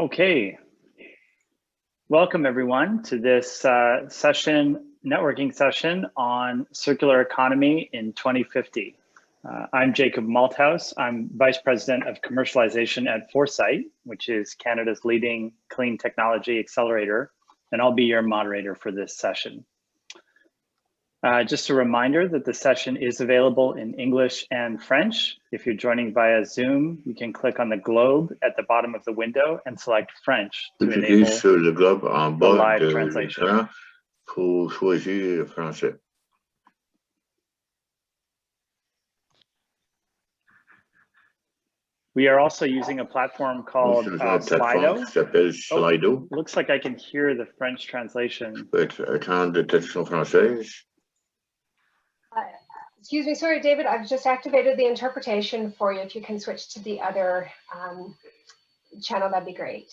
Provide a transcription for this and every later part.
Okay, welcome everyone to this networking session on circular economy in 2050. I'm Jacob Malthouse. I'm Vice President of Commercialization at Foresight, which is Canada's leading clean technology accelerator, and I'll be your moderator for this session. Just a reminder that the session is available in English and French. If you're joining via Zoom, you can click on the globe at the bottom of the window and select French to enable sur le globe en the bas live de translation. l'écran pour choisir français. We are also using a platform called Slido. Qui s'appelle Slido. Looks like I can hear the French translation. Écran de traduction française. Excuse me, sorry, David, I've just activated the interpretation for you. If you can switch to the other channel, that'd be great.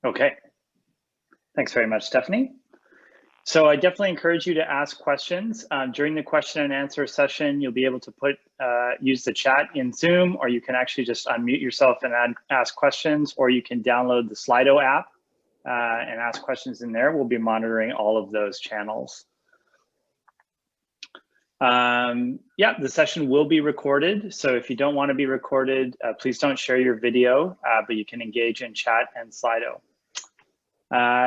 Okay. Thanks very much, Stephanie. So I definitely encourage you to ask questions. During the question and answer session, you'll be able to use the chat in Zoom, or you can actually just unmute yourself and ask questions, or you can download the Slido app and ask questions in there. We'll be monitoring all of those channels. Yeah, the session will be recorded. So if you don't want to be recorded, please don't share your video, but you can engage in chat and Slido.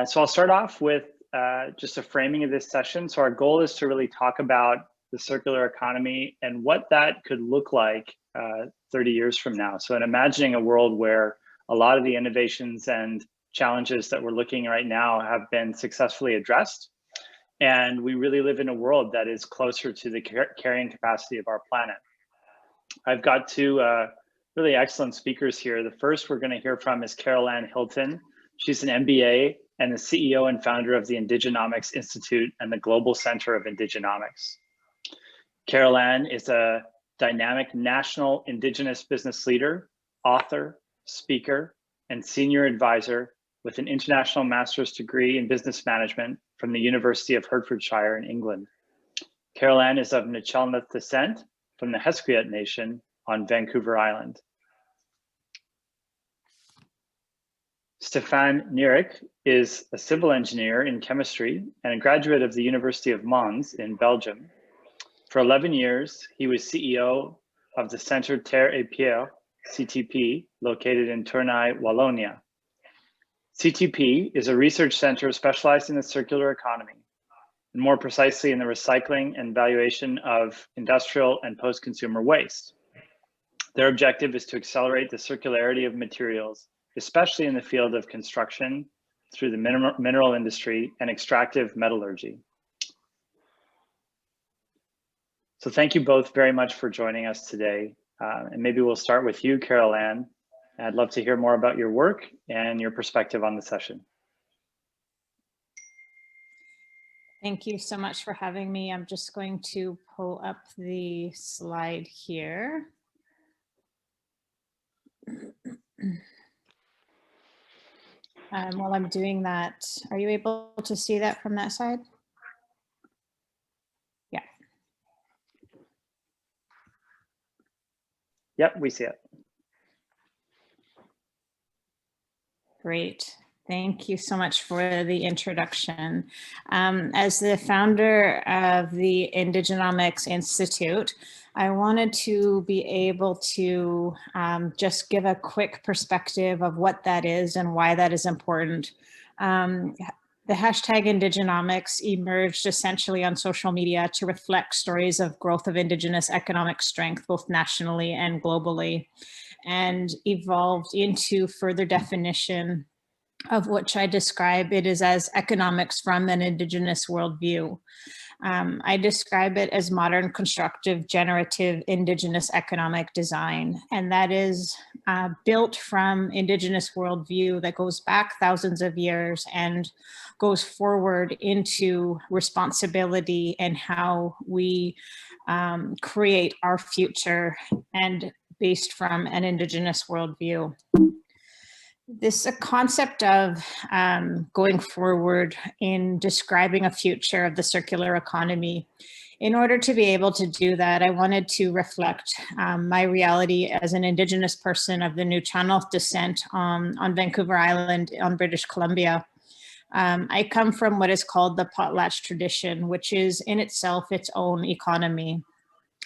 So I'll start off with just a framing of this session. So our goal is to really talk about the circular economy and what that could look like 30 years from now. So in imagining a world where a lot of the innovations and challenges that we're looking at right now have been successfully addressed. And we really live in a world that is closer to the carrying capacity of our planet. I've got two really excellent speakers here. The first we're going to hear from is Carole Hilton. She's an MBA and the CEO and founder of the Indigenomics Institute and the Global Center of Indigenomics. Carole is a dynamic national Indigenous business leader, author, speaker, and senior advisor with an international master's degree in business management from the University of Hertfordshire in England. Carole is of Nch'Elneth descent from the Hesquiat Nation on Vancouver Island. Stéphane Neirynck is a civil engineer in chemistry and a graduate of the University of Mons in Belgium. For 11 years, he was CEO of the Centre Terre et Pierre, CTP, located in Tournai, Wallonia. CTP is a research center specialized in the circular economy, and more precisely in the recycling and valuation of industrial and post-consumer waste. Their objective is to accelerate the circularity of materials, especially in the field of construction, through the mineral industry and extractive metallurgy. So thank you both very much for joining us today. And maybe we'll start with you, Carole. I'd love to hear more about your work and your perspective on the session. Thank you so much for having me. I'm just going to pull up the slide here. While I'm doing that, are you able to see that from that side? Yeah. Yep, we see it. Great. Thank you so much for the introduction. As the founder of the Indigenomics Institute, I wanted to be able to just give a quick perspective of what that is and why that is important. The hashtag Indigenomics emerged essentially on social media to reflect stories of growth of Indigenous economic strength, both nationally and globally, and evolved into further definition of which I describe it as economics from an Indigenous worldview. I describe it as modern, constructive, generative, Indigenous economic design. And that is built from Indigenous worldview that goes back thousands of years and goes forward into responsibility and how we create our future, and based from an Indigenous worldview. This concept of going forward in describing a future of the circular economy In order to be able to do that, I wanted to reflect my reality as an Indigenous person of the New Channel descent on Vancouver Island on British Columbia. I come from what is called the potlatch tradition, which is in itself its own economy.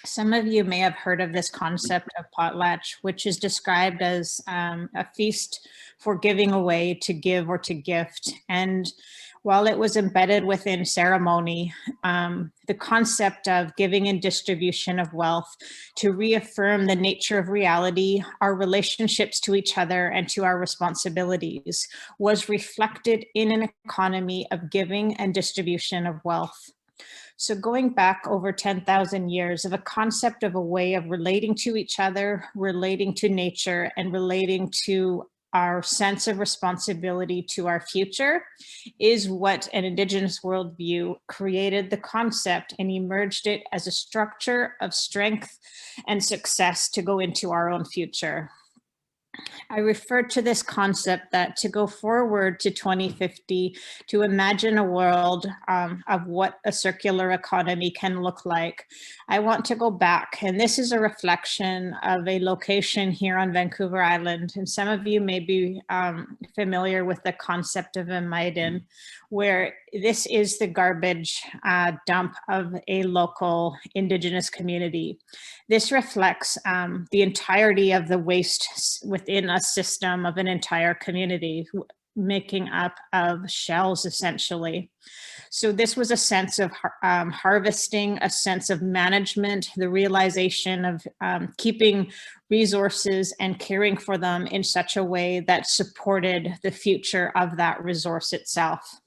Some of you may have heard of this concept of potlatch, which is described as a feast for giving away, to give, or to gift. And while it was embedded within ceremony, the concept of giving and distribution of wealth to reaffirm the nature of reality, our relationships to each other, and to our responsibilities was reflected in an economy of giving and distribution of wealth. So going back over 10,000 years of a concept of a way of relating to each other, relating to nature, and relating to our sense of responsibility to our future is what an Indigenous worldview created the concept and emerged it as a structure of strength and success to go into our own future. I refer to this concept that to go forward to 2050, to imagine a world of what a circular economy can look like, I want to go back. And this is a reflection of a location here on Vancouver Island. And some of you may be familiar with the concept of a Maiden, where this is the garbage dump of a local Indigenous community. This reflects the entirety of the waste within a system of an entire community, making up of shells essentially. So this was a sense of harvesting, a sense of management, the realization of keeping resources and caring for them in such a way that supported the future of that resource itself.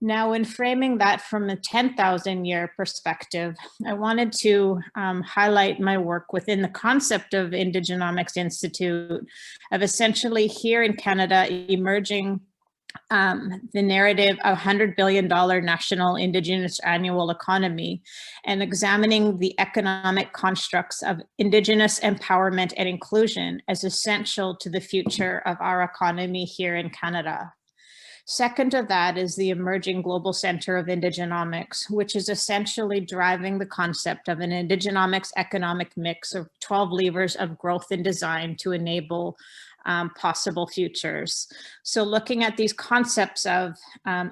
Now, in framing that from a 10,000 year perspective, I wanted to highlight my work within the concept of Indigenomics Institute, of essentially here in Canada emerging the narrative of $100 billion national Indigenous annual economy, and examining the economic constructs of Indigenous empowerment and inclusion as essential to the future of our economy here in Canada. Second to that is the emerging Global Center of Indigenomics, which is essentially driving the concept of an Indigenomics economic mix of 12 levers of growth and design to enable possible futures. So looking at these concepts of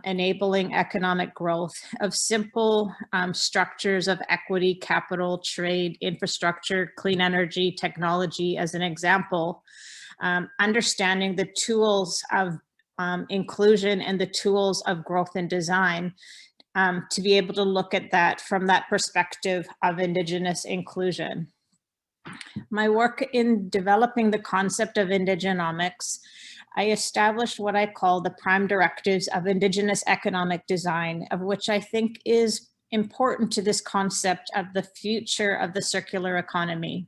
enabling economic growth, of simple structures of equity, capital, trade, infrastructure, clean energy, technology as an example, understanding the tools of inclusion and the tools of growth and design to be able to look at that from that perspective of Indigenous inclusion. My work in developing the concept of Indigenomics, I established what I call the prime directives of Indigenous economic design, of which I think is important to this concept of the future of the circular economy.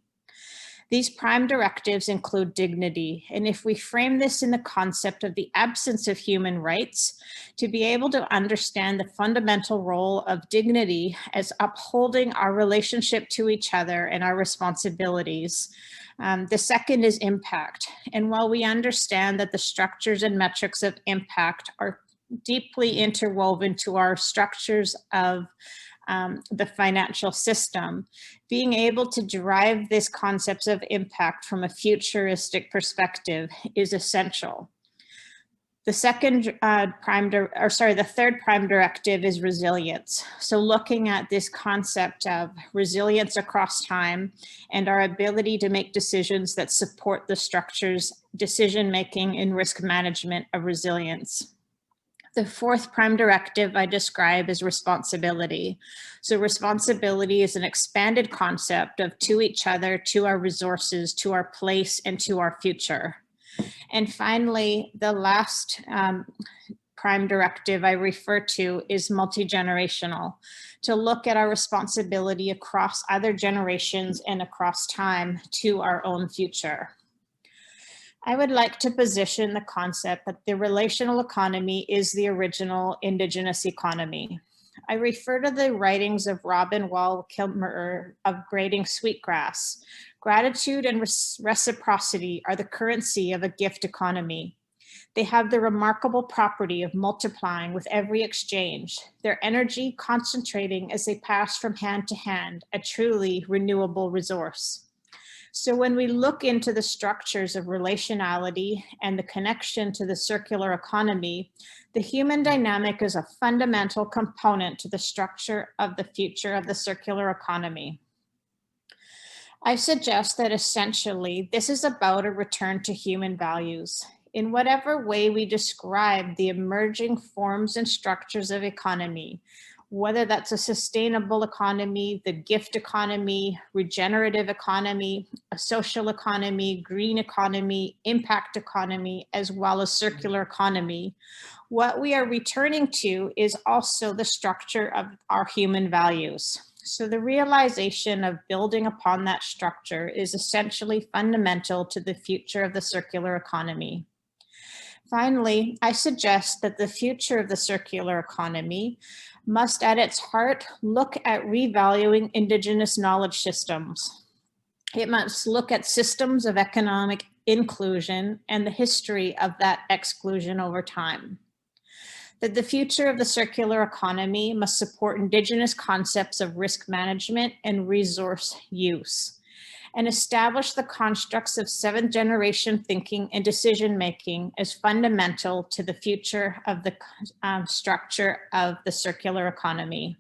These prime directives include dignity, and if we frame this in the concept of the absence of human rights, to be able to understand the fundamental role of dignity as upholding our relationship to each other and our responsibilities. The second is impact, and while we understand that the structures and metrics of impact are deeply interwoven to our structures of the financial system, being able to derive this concepts of impact from a futuristic perspective is essential. The third prime directive is resilience. So looking at this concept of resilience across time and our ability to make decisions that support the structures, decision-making and risk management of resilience. The fourth prime directive I describe as responsibility. So responsibility is an expanded concept of to each other, to our resources, to our place, and to our future. And finally, the last prime directive I refer to is multi-generational, to look at our responsibility across other generations and across time to our own future. I would like to position the concept that the relational economy is the original Indigenous economy. I refer to the writings of Robin Wall Kimmerer of Braiding Sweetgrass. Gratitude and reciprocity are the currency of a gift economy. They have the remarkable property of multiplying with every exchange, their energy concentrating as they pass from hand to hand, a truly renewable resource. So when we look into the structures of relationality and the connection to the circular economy, the human dynamic is a fundamental component to the structure of the future of the circular economy. I suggest that essentially this is about a return to human values. In whatever way we describe the emerging forms and structures of economy, whether that's a sustainable economy, the gift economy, regenerative economy, a social economy, green economy, impact economy, as well as circular economy, what we are returning to is also the structure of our human values. So the realization of building upon that structure is essentially fundamental to the future of the circular economy. Finally, I suggest that the future of the circular economy must at its heart look at revaluing Indigenous knowledge systems. It must look at systems of economic inclusion and the history of that exclusion over time. That the future of the circular economy must support Indigenous concepts of risk management and resource use, and establish the constructs of seventh generation thinking and decision-making as fundamental to the future of the structure of the circular economy.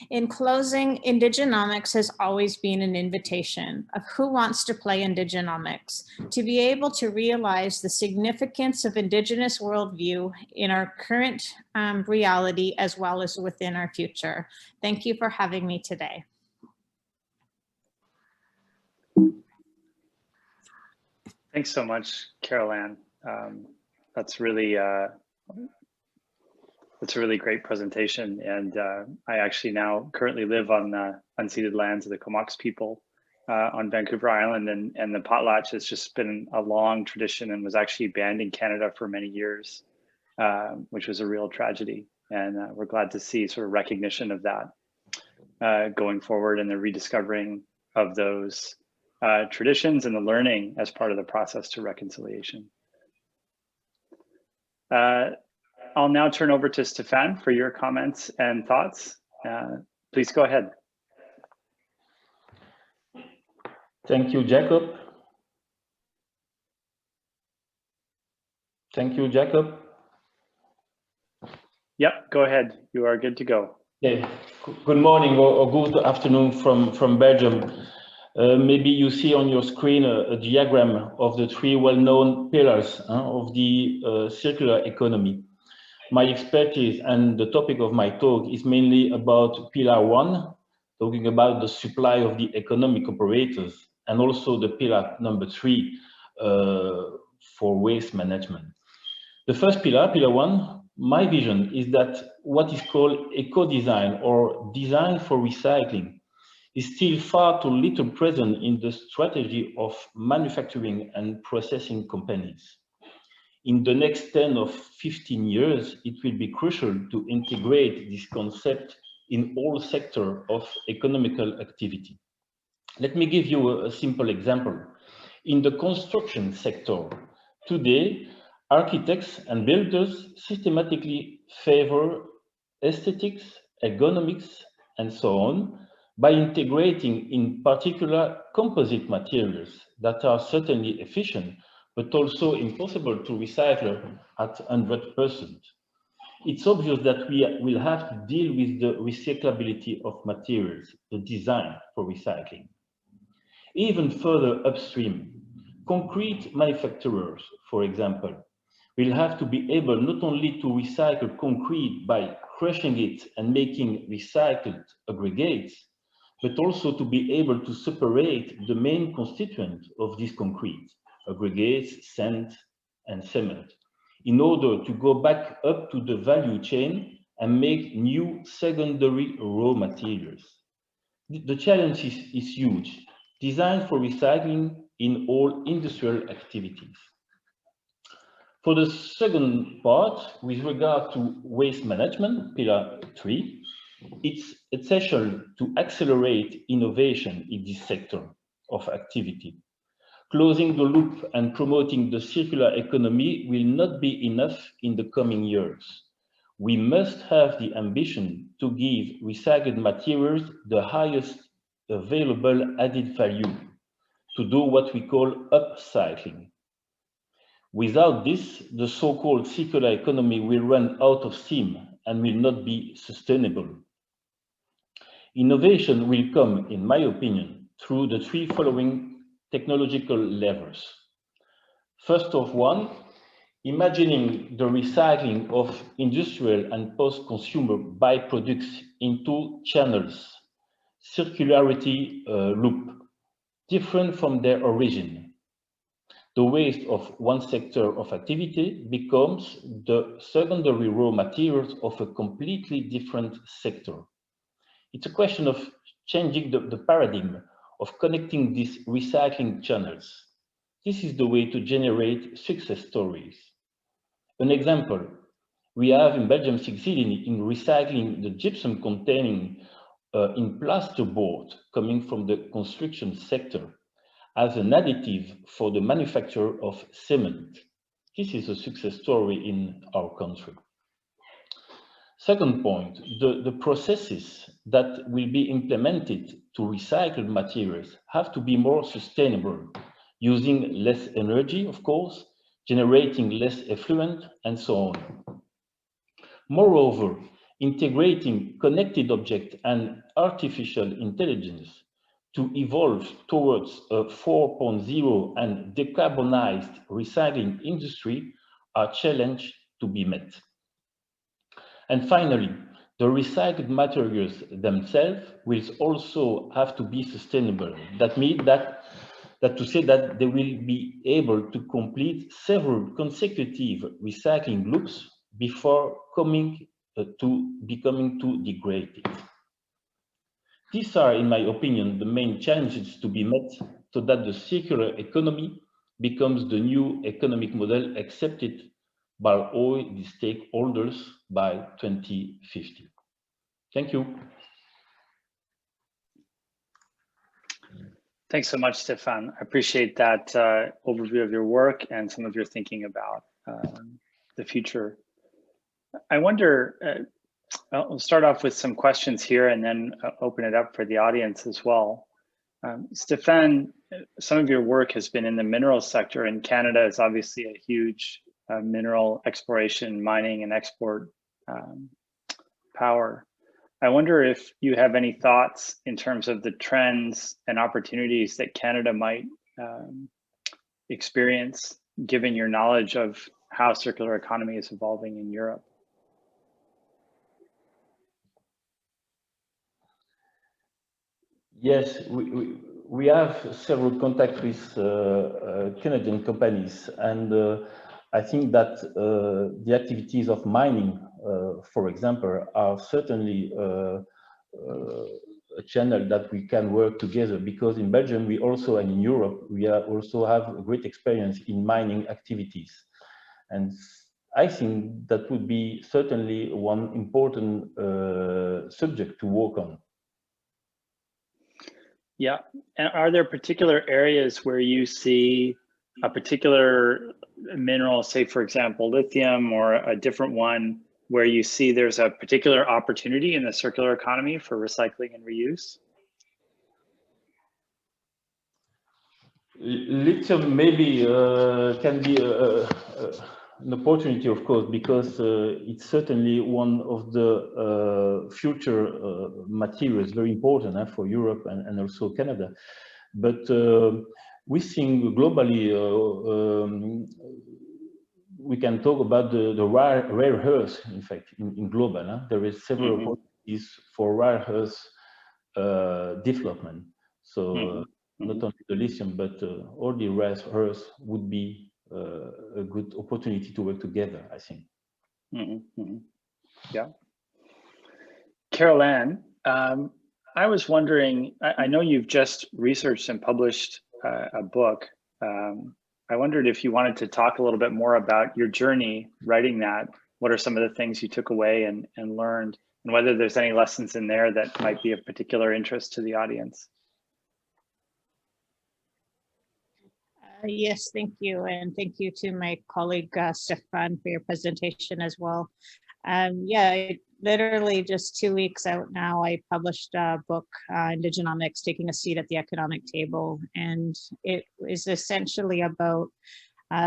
In closing, Indigenomics has always been an invitation of who wants to play Indigenomics, to be able to realize the significance of Indigenous worldview in our current reality as well as within our future. Thank you for having me today. Thanks so much, Carole. That's a really great presentation. And I actually now currently live on the unceded lands of the Comox people on Vancouver Island, and the potlatch has just been a long tradition and was actually banned in Canada for many years, which was a real tragedy. And we're glad to see sort of recognition of that going forward and the rediscovering of those traditions and the learning as part of the process to reconciliation. I'll now turn over to Stéphane for your comments and thoughts. Please go ahead. Thank you, Jacob. Thank you, Jacob. Yep, go ahead. You are good to go. Yeah. Good morning or good afternoon from Belgium. Maybe you see on your screen a diagram of the three well-known pillars of the circular economy. My expertise and the topic of my talk is mainly about pillar 1, talking about the supply of the economic operators, and also the pillar number 3 for waste management. The first pillar, pillar 1, my vision is that what is called eco-design or design for recycling is still far too little present in the strategy of manufacturing and processing companies. In the next 10 or 15 years, it will be crucial to integrate this concept in all sectors of economical activity. Let me give you a simple example. In the construction sector, today, architects and builders systematically favor aesthetics, ergonomics, and so on, by integrating in particular composite materials that are certainly efficient, but also impossible to recycle at 100%. It's obvious that we will have to deal with the recyclability of materials, the design for recycling. Even further upstream, concrete manufacturers, for example, will have to be able not only to recycle concrete by crushing it and making recycled aggregates, but also to be able to separate the main constituent of this concrete, aggregates, sand, and cement, in order to go back up to the value chain and make new secondary raw materials. The challenge is huge, designed for recycling in all industrial activities. For the second part, with regard to waste management, pillar 3, it's essential to accelerate innovation in this sector of activity. Closing the loop and promoting the circular economy will not be enough in the coming years. We must have the ambition to give recycled materials the highest available added value, to do what we call upcycling. Without this, the so-called circular economy will run out of steam and will not be sustainable. Innovation will come, in my opinion, through the three following technological levers. First of one, imagining the recycling of industrial and post-consumer byproducts into channels, circularity loop, different from their origin. The waste of one sector of activity becomes the secondary raw materials of a completely different sector. It's a question of changing the paradigm of connecting these recycling channels. This is the way to generate success stories. An example, we have in Belgium succeeded in recycling the gypsum containing in plasterboard coming from the construction sector as an additive for the manufacture of cement. This is a success story in our country. Second point, the processes that will be implemented to recycle materials have to be more sustainable, using less energy, of course, generating less effluent, and so on. Moreover, integrating connected objects and artificial intelligence to evolve towards a 4.0 and decarbonized recycling industry are challenges to be met. And finally, the recycled materials themselves will also have to be sustainable. That means that to say that they will be able to complete several consecutive recycling loops before coming to becoming too degraded. These are, in my opinion, the main challenges to be met so that the circular economy becomes the new economic model accepted by all the stakeholders by 2050. Thank you. Thanks so much, Stéphane. I appreciate that overview of your work and some of your thinking about the future. I wonder, I'll start off with some questions here and then open it up for the audience as well. Stéphane, some of your work has been in the mineral sector, and Canada is obviously a huge mineral exploration, mining, and export power. I wonder if you have any thoughts in terms of the trends and opportunities that Canada might experience, given your knowledge of how circular economy is evolving in Europe. Yes, we have several contacts with Canadian companies, and I think that the activities of mining, for example, are certainly a channel that we can work together, because in Belgium we also, and in Europe, we also have a great experience in mining activities. And I think that would be certainly one important subject to work on. Yeah, and are there particular areas where you see a particular mineral, say for example, lithium, or a different one, where you see there's a particular opportunity in the circular economy for recycling and reuse? Lithium maybe can be an opportunity, of course, because it's certainly one of the future materials, very important for Europe and also Canada. But we think globally, we can talk about the rare earths, in fact, in global. There is several opportunities for rare earths development. So not only the lithium, but all the rare earths would be a good opportunity to work together, I think. Yeah. Carole, I was wondering, I know you've just researched and published a book. I wondered if you wanted to talk a little bit more about your journey writing that. What are some of the things you took away and learned, and whether there's any lessons in there that might be of particular interest to the audience? Yes, thank you. And thank you to my colleague, Stéphane, for your presentation as well. Yeah, literally just 2 weeks out now, I published a book, Indigenomics, Taking a Seat at the Economic Table. And it is essentially about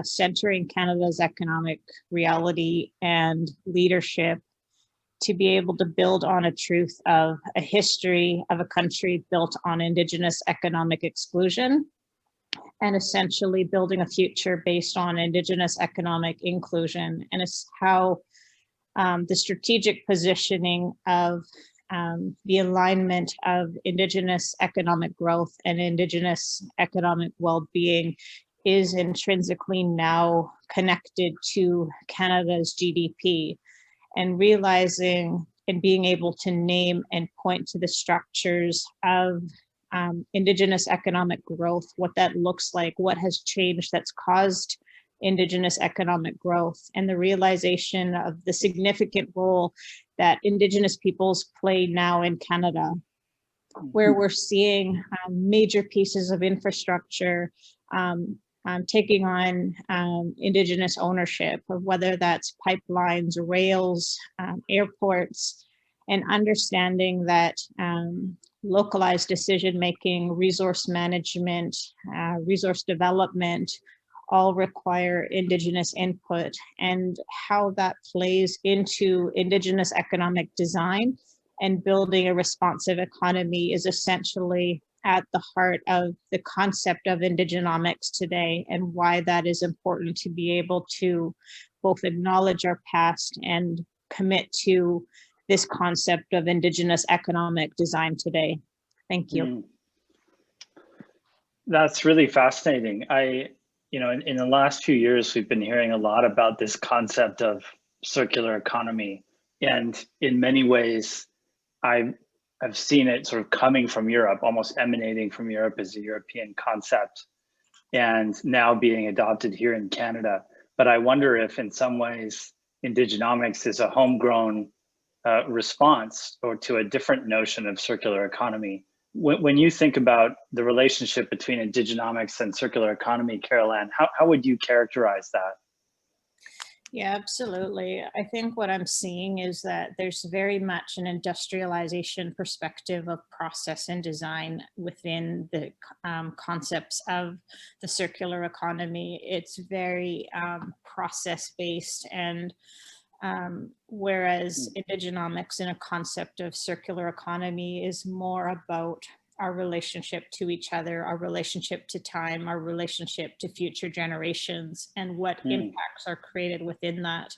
centering Canada's economic reality and leadership to be able to build on a truth of a history of a country built on Indigenous economic exclusion, and essentially building a future based on Indigenous economic inclusion. And it's how the strategic positioning of the alignment of Indigenous economic growth and Indigenous economic well-being is intrinsically now connected to Canada's GDP, and realizing and being able to name and point to the structures of Indigenous economic growth, what that looks like, what has changed that's caused Indigenous economic growth, and the realization of the significant role that Indigenous peoples play now in Canada, where we're seeing major pieces of infrastructure taking on Indigenous ownership of whether that's pipelines, rails, airports, and understanding that localized decision-making, resource management, resource development, all require Indigenous input, and how that plays into Indigenous economic design and building a responsive economy is essentially at the heart of the concept of Indigenomics today, and why that is important to be able to both acknowledge our past and commit to this concept of Indigenous economic design today. Thank you. That's really fascinating. In the last few years, we've been hearing a lot about this concept of circular economy. And in many ways, I've seen it sort of coming from Europe, almost emanating from Europe as a European concept, and now being adopted here in Canada. But I wonder if in some ways, Indigenomics is a homegrown response or to a different notion of circular economy. When you think about the relationship between Indigenomics and circular economy, Carole, how would you characterize that? Yeah, absolutely. I think what I'm seeing is that there's very much an industrialization perspective of process and design within the concepts of the circular economy. It's very process-based, and whereas Indigenomics in a concept of circular economy is more about our relationship to each other, our relationship to time, our relationship to future generations, and what impacts are created within that.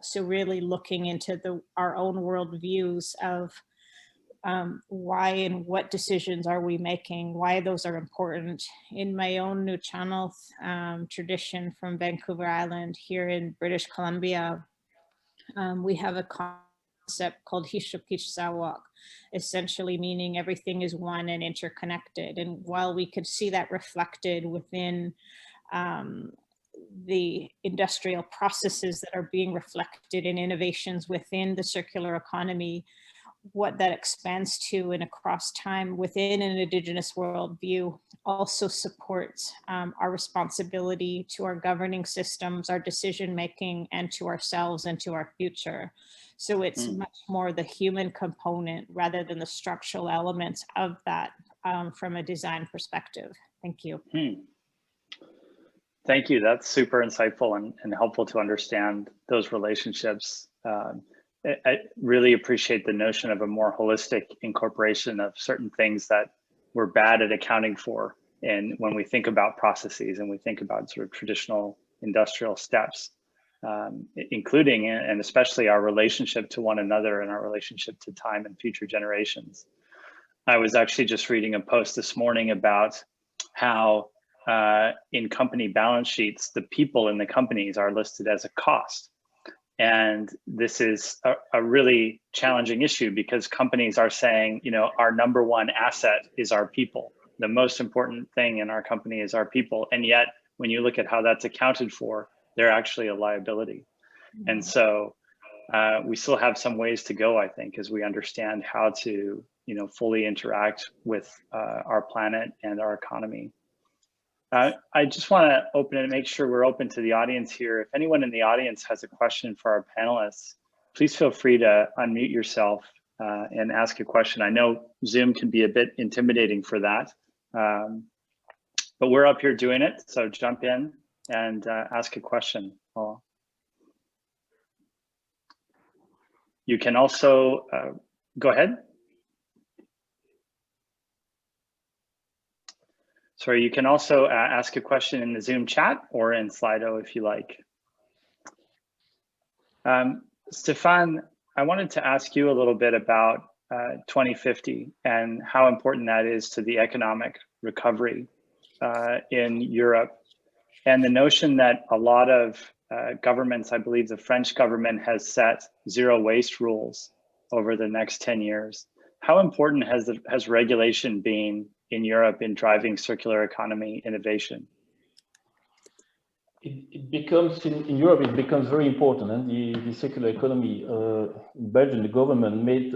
So really looking into our own worldviews of why and what decisions are we making, why those are important. In my own Nuu-chah-nulth tradition from Vancouver Island here in British Columbia, we have a concept called Hishukishsawak, essentially meaning everything is one and interconnected. And while we could see that reflected within the industrial processes that are being reflected in innovations within the circular economy, what that expands to and across time within an Indigenous worldview also supports our responsibility to our governing systems, our decision making, and to ourselves and to our future. So it's much more the human component rather than the structural elements of that from a design perspective. Thank you. Thank you. That's super insightful and helpful to understand those relationships. I really appreciate the notion of a more holistic incorporation of certain things that we're bad at accounting for. And when we think about processes and we think about sort of traditional industrial steps, including and especially our relationship to one another and our relationship to time and future generations. I was actually just reading a post this morning about how in company balance sheets, the people in the companies are listed as a cost. And this is a really challenging issue because companies are saying, our number one asset is our people. The most important thing in our company is our people. And yet, when you look at how that's accounted for, they're actually a liability. And so we still have some ways to go, I think, as we understand how to, fully interact with our planet and our economy. I just want to open it and make sure we're open to the audience here. If anyone in the audience has a question for our panelists, please feel free to unmute yourself and ask a question. I know Zoom can be a bit intimidating for that, but we're up here doing it, so jump in and ask a question. You can also go ahead. Sorry, you can also ask a question in the Zoom chat or in Slido if you like. Stéphane, I wanted to ask you a little bit about 2050 and how important that is to the economic recovery in Europe, and the notion that a lot of governments, I believe the French government has set zero waste rules over the next 10 years. How important has regulation been in Europe in driving circular economy innovation? It becomes, in Europe, it becomes very important, and the circular economy, in Belgium, the government made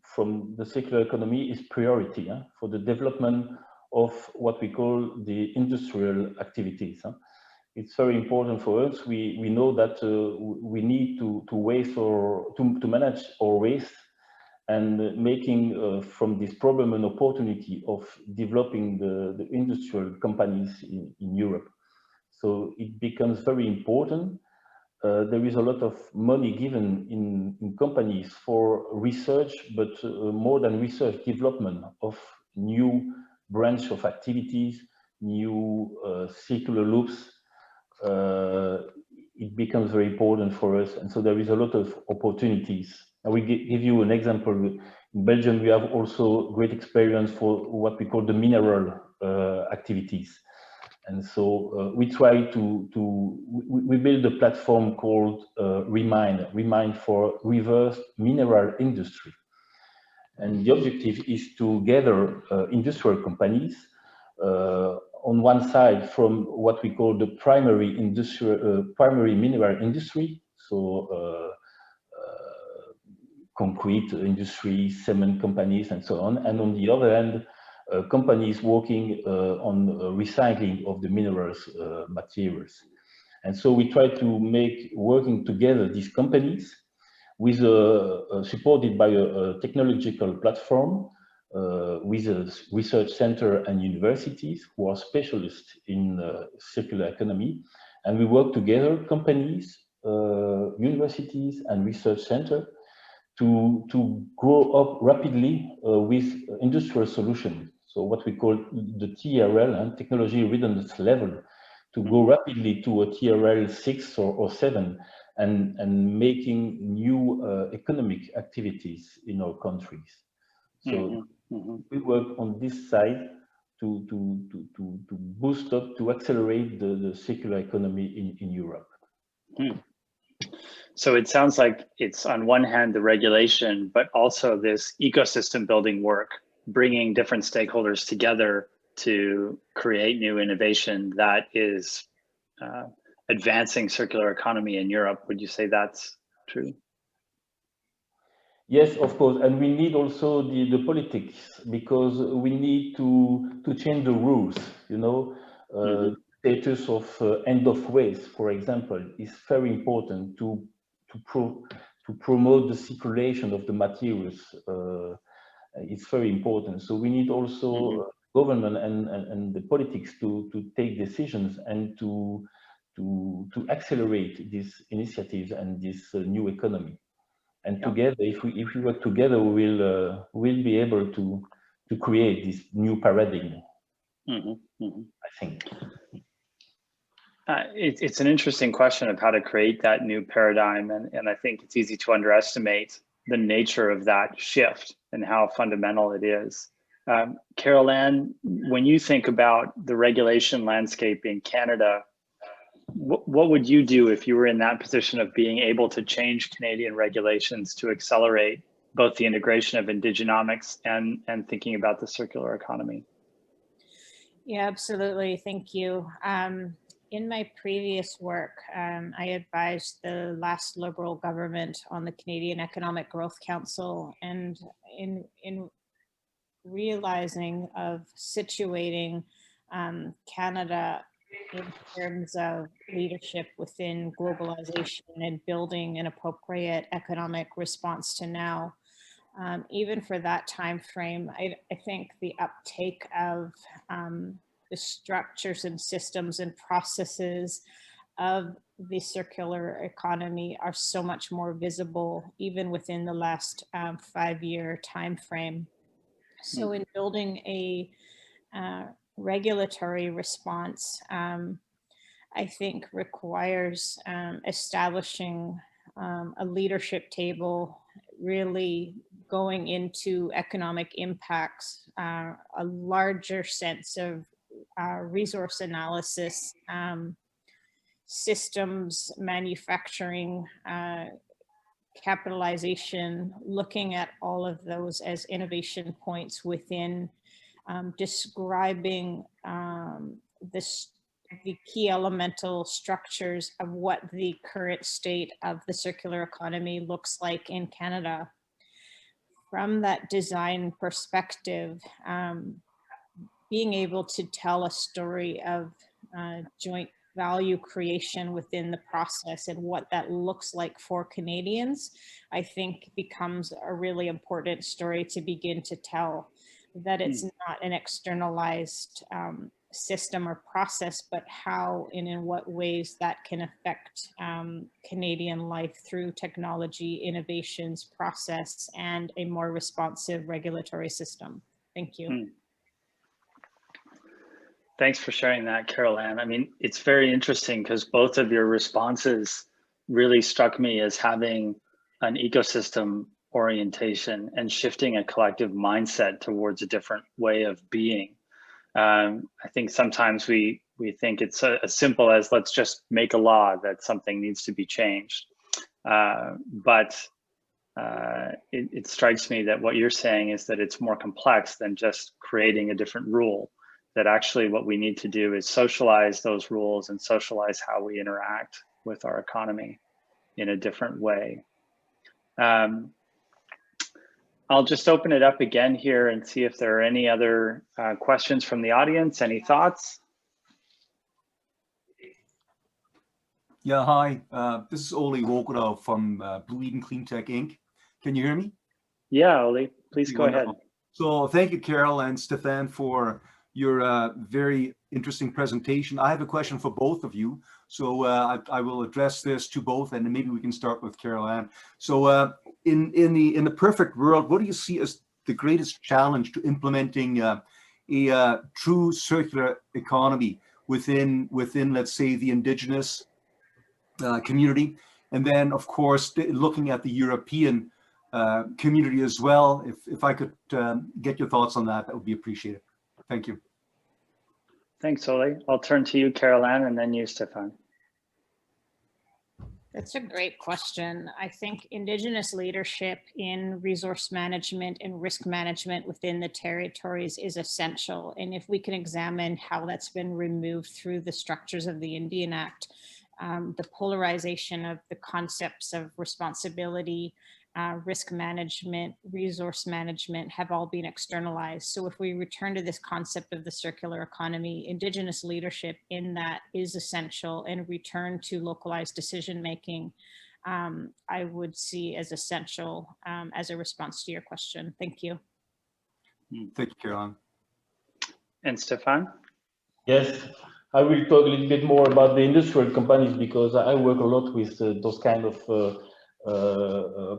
from the circular economy is priority for the development of what we call the industrial activities. It's very important for us. We know that we need to waste or to manage our waste, and making from this problem an opportunity of developing the industrial companies in Europe. So it becomes very important. There is a lot of money given in companies for research, but more than research, development of new branch of activities, new circular loops. It becomes very important for us, and so there is a lot of opportunities. I will give you an example. In Belgium, we have also great experience for what we call the mineral activities. And so we try we build a platform called Remind for reverse mineral industry. And the objective is to gather industrial companies on one side from what we call the primary mineral industry, so concrete industry, cement companies, and so on. And on the other hand, companies working on recycling of the minerals materials. And so we try to make working together these companies with supported by a technological platform with a research center and universities who are specialists in circular economy. And we work together, companies, universities, and research center to grow up rapidly with industrial solutions. So what we call the TRL and technology readiness level, to go rapidly to a TRL 6 or 7 and making new economic activities in our countries. So we work on this side to boost up, to accelerate the circular economy in Europe. So it sounds like it's on one hand the regulation, but also this ecosystem building work, bringing different stakeholders together to create new innovation that is advancing circular economy in Europe. Would you say that's true? Yes, of course, and we need also the politics, because we need to change the rules. You know, status of end of waste, for example, is very important to promote the circulation of the materials. It's very important. So we need also government and the politics to take decisions and to accelerate these initiatives and this new economy. And together, if we work together, we'll be able to create this new paradigm. I think. It's an interesting question of how to create that new paradigm, and I think it's easy to underestimate the nature of that shift and how fundamental it is. Carole, when you think about the regulation landscape in Canada, what would you do if you were in that position of being able to change Canadian regulations to accelerate both the integration of Indigenomics and thinking about the circular economy? Yeah, absolutely. Thank you. In my previous work, I advised the last Liberal government on the Canadian Economic Growth Council, and in realizing of situating Canada in terms of leadership within globalization and building an appropriate economic response to now. Even for that time frame, I think the uptake of the structures and systems and processes of the circular economy are so much more visible, even within the last 5-year time frame. So in building a regulatory response, I think requires establishing a leadership table, really going into economic impacts, a larger sense of resource analysis, systems, manufacturing, capitalization, looking at all of those as innovation points within describing the key elemental structures of what the current state of the circular economy looks like in Canada. From that design perspective, being able to tell a story of joint value creation within the process and what that looks like for Canadians, I think becomes a really important story to begin to tell, that it's not an externalized system or process, but how and in what ways that can affect Canadian life through technology, innovations, process, and a more responsive regulatory system. Thank you. Thanks for sharing that, Carole Ann. I mean, it's very interesting because both of your responses really struck me as having an ecosystem orientation and shifting a collective mindset towards a different way of being. I think sometimes we think it's as simple as let's just make a law that something needs to be changed. But it strikes me that what you're saying is that it's more complex than just creating a different rule, that actually what we need to do is socialize those rules and socialize how we interact with our economy in a different way. I'll just open it up again here and see if there are any other questions from the audience. Any thoughts? Yeah, hi. This is Ole Wokoda from Blue Eden Cleantech Inc. Can you hear me? Yeah, Ole, please go ahead. So thank you, Carole and Stéphane, for your very interesting presentation. I have a question for both of you. So I will address this to both, and maybe we can start with Carole Ann. So in the perfect world, what do you see as the greatest challenge to implementing a true circular economy within let's say the Indigenous community, and then of course looking at the European community as well? If I could get your thoughts on that, that would be appreciated. Thank you. Thanks, Ole. I'll turn to you, Carole Ann, and then you, Stéphane. That's a great question. I think Indigenous leadership in resource management and risk management within the territories is essential. And if we can examine how that's been removed through the structures of the Indian Act, the polarization of the concepts of responsibility, risk management, resource management have all been externalized. So if we return to this concept of the circular economy, Indigenous leadership in that is essential, and return to localized decision-making, I would see as essential as a response to your question. Thank you. Thank you, Carole. And Stéphane? Yes, I will talk a little bit more about the industrial companies, because I work a lot with those kind of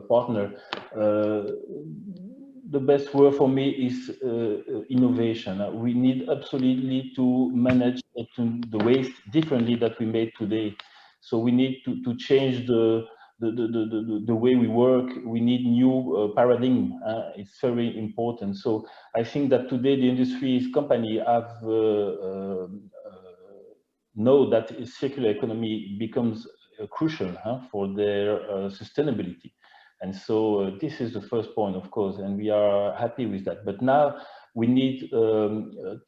partner. The best word for me is innovation. We need absolutely to manage the waste differently that we made today. So we need to change the way we work. We need new paradigm. It's very important. So I think that today the industries company have know that circular economy becomes crucial for their sustainability. And so this is the first point, of course, and we are happy with that. But now we need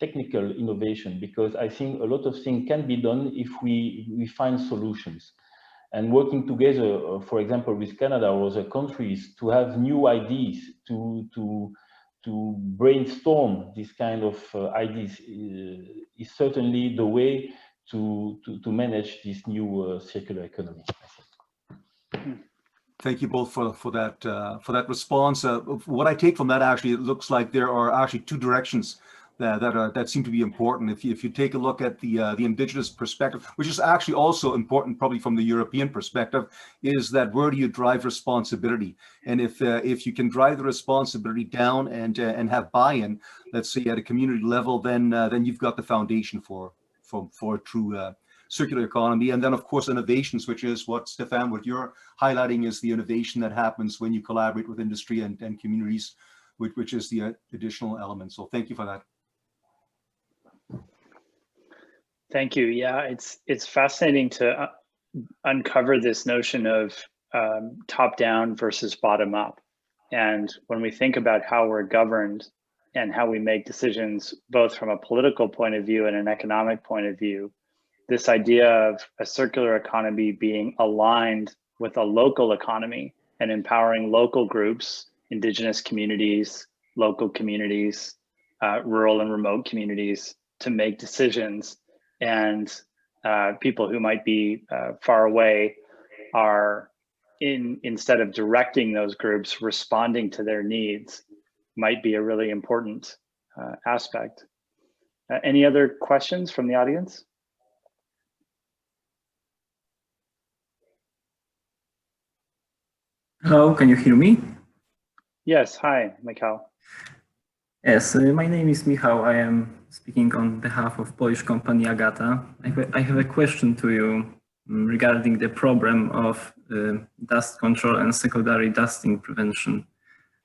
technical innovation, because I think a lot of things can be done if we find solutions. And working together, for example, with Canada or other countries, to have new ideas, to to brainstorm this kind of ideas is certainly the way to manage this new circular economy, I think. Thank you both for that response. What I take from that, actually, it looks like there are actually two directions that seem to be important. If you take a look at the indigenous perspective, which is actually also important, probably from the European perspective, is that where do you drive responsibility? And if you can drive the responsibility down and have buy-in, let's say at a community level, then you've got the foundation for a true circular economy. And then, of course, innovations, which is what, Stéphane, what you're highlighting, is the innovation that happens when you collaborate with industry and communities, which is the additional element. So thank you for that. Thank you. Yeah, it's fascinating to uncover this notion of top-down versus bottom-up. And when we think about how we're governed and how we make decisions, both from a political point of view and an economic point of view, this idea of a circular economy being aligned with a local economy and empowering local groups, indigenous communities, local communities, rural and remote communities to make decisions. And people who might be far away are, instead of directing those groups, responding to their needs, might be a really important aspect. Any other questions from the audience? Hello, can you hear me? Yes, hi, Michał. Yes, my name is Michał. I am speaking on behalf of Polish company Agata. I have a question to you regarding the problem of dust control and secondary dusting prevention.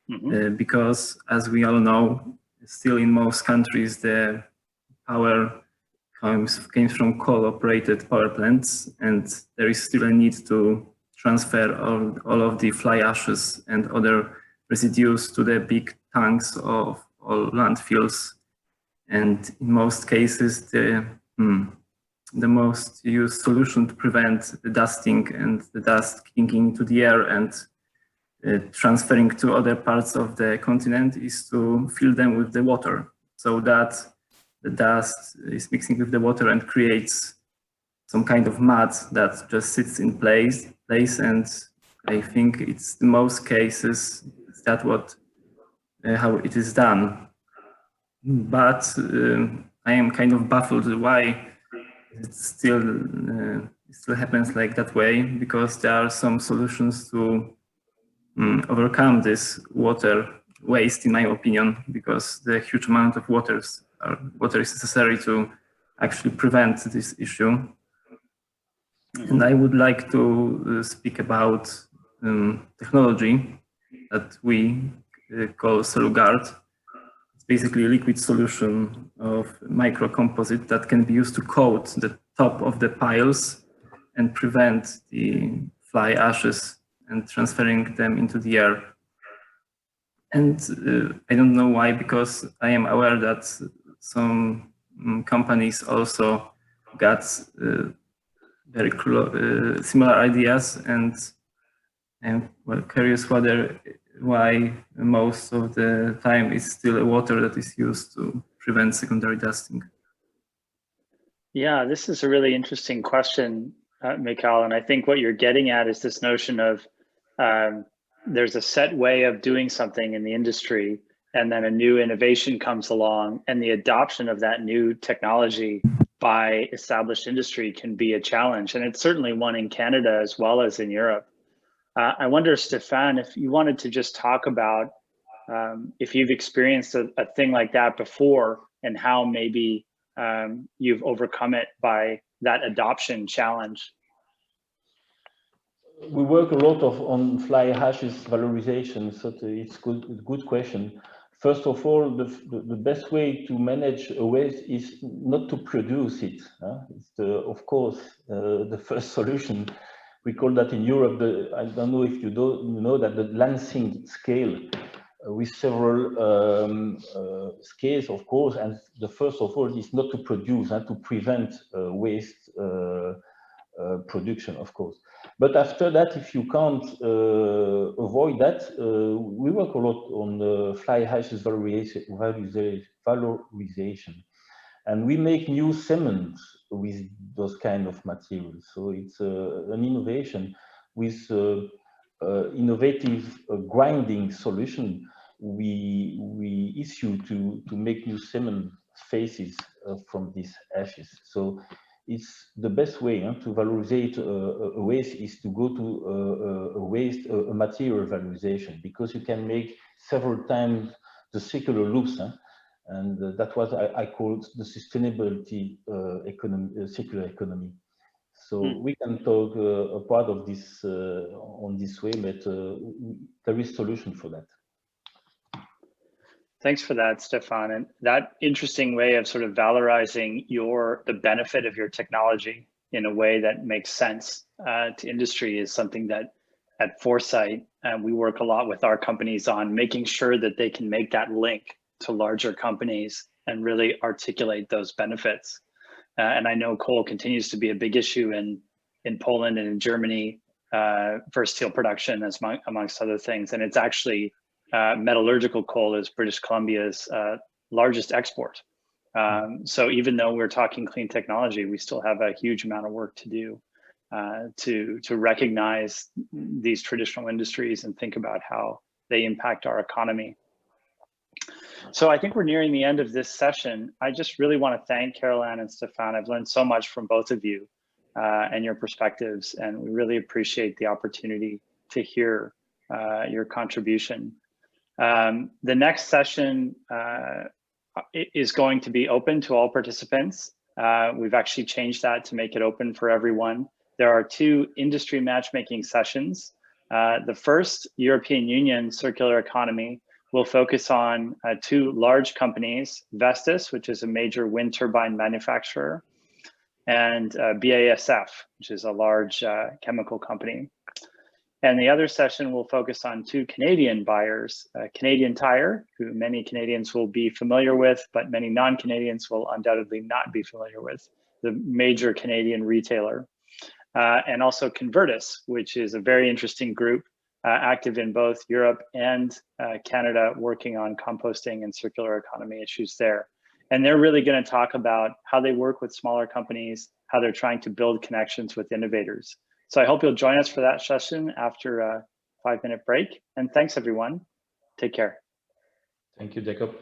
Mm-hmm. Because, as we all know, still in most countries, the power comes from coal-operated power plants, and there is still a need to transfer all of the fly ashes and other residues to the big tanks of all landfills. And in most cases, the most used solution to prevent the dusting and the dust kicking into the air and transferring to other parts of the continent is to fill them with the water, so that the dust is mixing with the water and creates some kind of mud that just sits in place. And I think it's in most cases that's how it is done. But I am kind of baffled why it still happens like that way, because there are some solutions to overcome this water waste, in my opinion, because the huge amount of water is necessary to actually prevent this issue. And I would like to speak about technology that we call CellGuard. It's basically a liquid solution of microcomposite that can be used to coat the top of the piles and prevent the fly ashes and transferring them into the air. And I don't know why, because I am aware that some companies also got very similar ideas, and I'm curious why most of the time it's still water that is used to prevent secondary dusting. Yeah, this is a really interesting question, Michał, and I think what you're getting at is this notion of there's a set way of doing something in the industry, and then a new innovation comes along, and the adoption of that new technology by established industry can be a challenge. And it's certainly one in Canada as well as in Europe. I wonder, Stéphane, if you wanted to just talk about if you've experienced a thing like that before, and how maybe you've overcome it by that adoption challenge. We work a lot on fly ashes valorization, so it's good question. First of all, the best way to manage a waste is not to produce it. It's of course the first solution. We call that in Europe, I don't know if you know that, the Lansing scale, with several scales, of course. And the first of all is not to produce and to prevent waste production, of course. But after that, if you can't avoid that, we work a lot on fly ashes valorization. And we make new cement with those kind of materials. So it's an innovation with innovative grinding solution we issue to make new cement faces from these ashes. So it's the best way to valorize a waste is to go to a material valorization, because you can make several times the circular loops. And that was I called the sustainability economy, circular economy. So we can talk a part of this on this way, but there is solution for that. Thanks for that, Stéphane. And that interesting way of sort of valorizing the benefit of your technology in a way that makes sense to industry is something that at Foresight, we work a lot with our companies on making sure that they can make that link to larger companies and really articulate those benefits. And I know coal continues to be a big issue in Poland and in Germany for steel production, amongst other things. And it's actually metallurgical coal is British Columbia's largest export. So even though we're talking clean technology, we still have a huge amount of work to do to recognize these traditional industries and think about how they impact our economy. So I think we're nearing the end of this session. I just really want to thank Carole and Stéphane. I've learned so much from both of you and your perspectives, and we really appreciate the opportunity to hear your contribution. The next session is going to be open to all participants. We've actually changed that to make it open for everyone. There are 2 industry matchmaking sessions. The first, European Union Circular Economy, will focus on 2 large companies, Vestas, which is a major wind turbine manufacturer, and BASF, which is a large chemical company. And the other session will focus on 2 Canadian buyers, Canadian Tire, who many Canadians will be familiar with, but many non-Canadians will undoubtedly not be familiar with, the major Canadian retailer. And also Convertis, which is a very interesting group, active in both Europe and Canada, working on composting and circular economy issues there. And they're really going to talk about how they work with smaller companies, how they're trying to build connections with innovators. So I hope you'll join us for that session after a 5-minute break. And thanks, everyone. Take care. Thank you, Jacob.